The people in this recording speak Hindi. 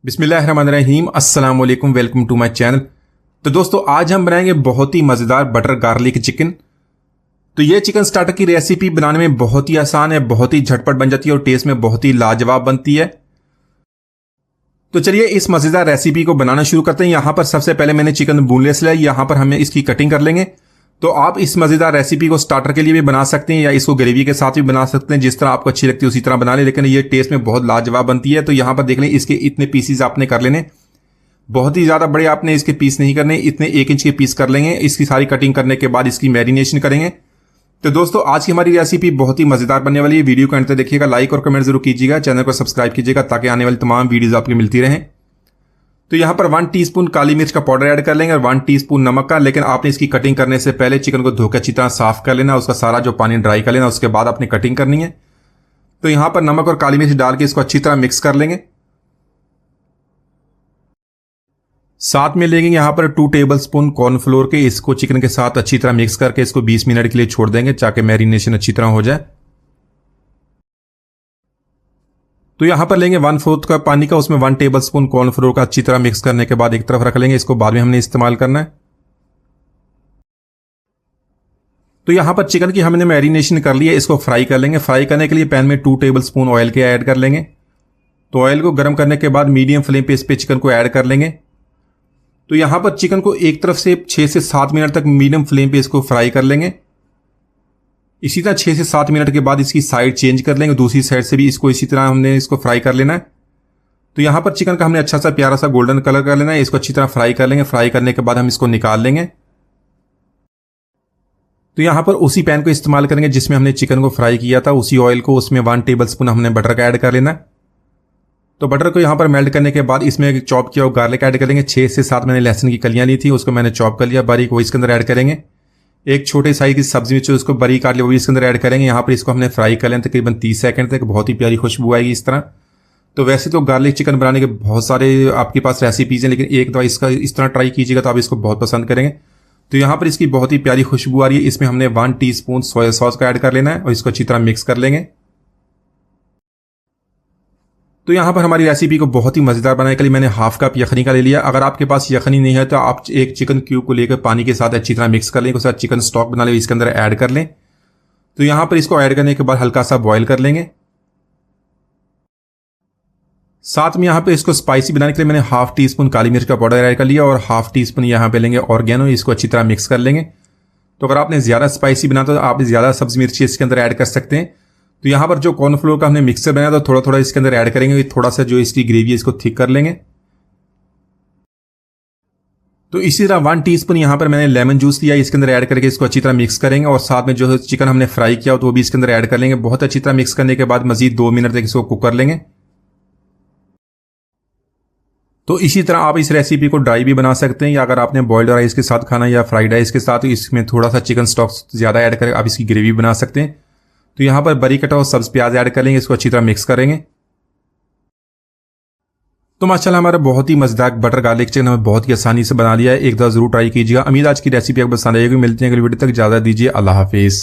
बिस्मिल्लाहिर्रहमानिर्रहीम, अस्सलाम वालेकुम, वेलकम टू माय चैनल। तो दोस्तों आज हम बनाएंगे बहुत ही मज़ेदार बटर गार्लिक चिकन। तो ये चिकन स्टार्टर की रेसिपी बनाने में बहुत ही आसान है, बहुत ही झटपट बन जाती है और टेस्ट में बहुत ही लाजवाब बनती है। तो चलिए इस मज़ेदार रेसिपी को बनाना शुरू करते हैं। यहाँ पर सबसे पहले मैंने चिकन बोनलेस लिया, यहाँ पर हमें इसकी कटिंग कर लेंगे। तो आप इस मज़ेदार रेसिपी को स्टार्टर के लिए भी बना सकते हैं या इसको ग्रेवी के साथ भी बना सकते हैं, जिस तरह आपको अच्छी लगती है उसी तरह बना लें, लेकिन ये टेस्ट में बहुत लाजवाब बनती है। तो यहाँ पर देख लें, इसके इतने पीसीज आपने कर लेने, बहुत ही ज़्यादा बड़े आपने इसके पीस नहीं करने, इतने 1 इंच के पीस कर लेंगे। इसकी सारी कटिंग करने के बाद इसकी मैरिनेशन करेंगे। तो दोस्तों आज की हमारी रेसिपी बहुत ही मज़ेदार बनने वाली है। वीडियो को अंत तक देखिएगा, लाइक और कमेंट जरूर कीजिएगा, चैनल को सब्सक्राइब कीजिएगा ताकि आने वाली तमाम वीडियोज़ आपकी मिलती रहें। तो यहाँ पर 1 टीस्पून काली मिर्च का पाउडर ऐड कर लेंगे और 1 टीस्पून नमक का। लेकिन आपने इसकी कटिंग करने से पहले चिकन को धोकर अच्छी तरह साफ कर लेना, उसका सारा जो पानी ड्राई कर लेना, उसके बाद आपने कटिंग करनी है। तो यहाँ पर नमक और काली मिर्च डाल के इसको अच्छी तरह मिक्स कर लेंगे। साथ में लेंगे यहाँ पर 2 टेबलस्पून कॉर्नफ्लोर के, इसको चिकन के साथ अच्छी तरह मिक्स करके इसको 20 मिनट के लिए छोड़ देंगे ताकि मैरिनेशन अच्छी तरह हो जाए। तो यहां पर लेंगे 1/4 कप पानी का, उसमें 1 टेबलस्पून कॉर्नफ्लोर का अच्छी तरह मिक्स करने के बाद एक तरफ रख लेंगे, इसको बाद में हमने इस्तेमाल करना है। तो यहां पर चिकन की हमने मैरिनेशन कर ली है, इसको फ्राई कर लेंगे। फ्राई करने के लिए पैन में 2 टेबलस्पून ऑयल के ऐड कर लेंगे। तो ऑयल को गर्म करने के बाद मीडियम फ्लेम पे इस पे चिकन को ऐड कर लेंगे। तो यहां पर चिकन को एक तरफ से 6 से 7 मिनट तक मीडियम फ्लेम पे इसको फ्राई कर लेंगे। इसी तरह 6 से 7 मिनट के बाद इसकी साइड चेंज कर लेंगे, दूसरी साइड से भी इसको इसी तरह हमने इसको फ्राई कर लेना है। तो यहाँ पर चिकन का हमने अच्छा सा प्यारा सा गोल्डन कलर कर लेना है, इसको अच्छी तरह फ्राई कर लेंगे। फ्राई करने के बाद हम इसको निकाल लेंगे। तो यहाँ पर उसी पैन को इस्तेमाल करेंगे जिसमें हमने चिकन को फ्राई किया था, उसी ऑयल को, उसमें 1 टेबलस्पून हमने बटर का ऐड कर लेना है। तो बटर को यहाँ पर मेल्ट करने के बाद इसमें चॉप किया हुआ गार्लिक ऐड करेंगे। 6 से 7 मैंने लहसुन की कलियां ली थी, उसको मैंने चॉप कर लिया बारीक, वो इसके अंदर ऐड करेंगे। एक छोटे साइज की सब्जी में उसको बारीक काट लिया, वो भी इसके अंदर ऐड करेंगे। यहाँ पर इसको हमने फ्राई कर लें तकरीबन 30 सेकंड तक, बहुत ही प्यारी खुशबू आएगी इस तरह। तो वैसे तो गार्लिक चिकन बनाने के बहुत सारे आपके पास रेसिपीज हैं, लेकिन एक दफ़ा इसका इस तरह ट्राई कीजिएगा तो आप इसको बहुत पसंद करेंगे। तो यहाँ पर इसकी बहुत ही प्यारी खुशबू आ रही है। इसमें हमने 1 टीस्पून सोया सॉस का ऐड कर लेना है और इसको अच्छी तरह मिक्स कर लेंगे। तो यहाँ पर हमारी रेसिपी को बहुत ही मज़ेदार बनाने के लिए मैंने हाफ कप यखनी का ले लिया। अगर आपके पास यखनी नहीं है तो आप एक चिकन क्यूब को लेकर पानी के साथ अच्छी तरह मिक्स कर लें, उसके साथ चिकन स्टॉक बना लें, इसके अंदर ऐड कर लें। तो यहाँ पर इसको ऐड करने के बाद हल्का सा बॉईल कर लेंगे। साथ में यहाँ पे इसको स्पाइसी बनाने के लिए मैंने 1/2 टीस्पून काली मिर्च का पाउडर ऐड कर लिया और 1/2 टीस्पून यहाँ पे लेंगे ऑर्गेनो, इसको अच्छी तरह मिक्स कर लेंगे। तो अगर आपने ज़्यादा स्पाइसी बनाना तो आप ज़्यादा सब्जी मिर्ची इसके अंदर ऐड कर सकते हैं। तो यहाँ पर जो कॉर्नफ्लोर का हमने मिक्सर बनाया तो थोड़ा थोड़ा इसके अंदर ऐड करेंगे, थोड़ा सा जो इसकी ग्रेवी है इसको थिक कर लेंगे। तो इसी तरह 1 टीस्पून यहाँ पर मैंने लेमन जूस लिया, इसके अंदर ऐड करके इसको अच्छी तरह मिक्स करेंगे और साथ में जो चिकन हमने फ्राई किया तो वो भी इसके अंदर ऐड कर लेंगे। बहुत अच्छी तरह मिक्स करने के बाद मजीद 2 मिनट तक इसको कुक कर लेंगे। तो इसी तरह आप इस रेसिपी को ड्राई भी बना सकते हैं, या अगर आपने बॉइल्ड राइस के साथ खाना या फ्राइड राइस के साथ, इसमें थोड़ा सा चिकन स्टॉक ज़्यादा ऐड करके आप इसकी ग्रेवी बना सकते हैं। तो यहाँ पर बारीक कटा हुआ सब्ज प्याज ऐड कर लेंगे, इसको अच्छी तरह मिक्स करेंगे। तो माशाल्लाह हमारा बहुत ही मज़ेदार बटर गार्लिक चिकन हमें बहुत ही आसानी से बना लिया है। एक दफ़ा जरूर ट्राई कीजिएगा। उम्मीद आज की रेसिपी आपको पसंद आएगी। मिलते हैं अगली वीडियो तक, इजाज़त दीजिए, अल्लाह हाफिज़।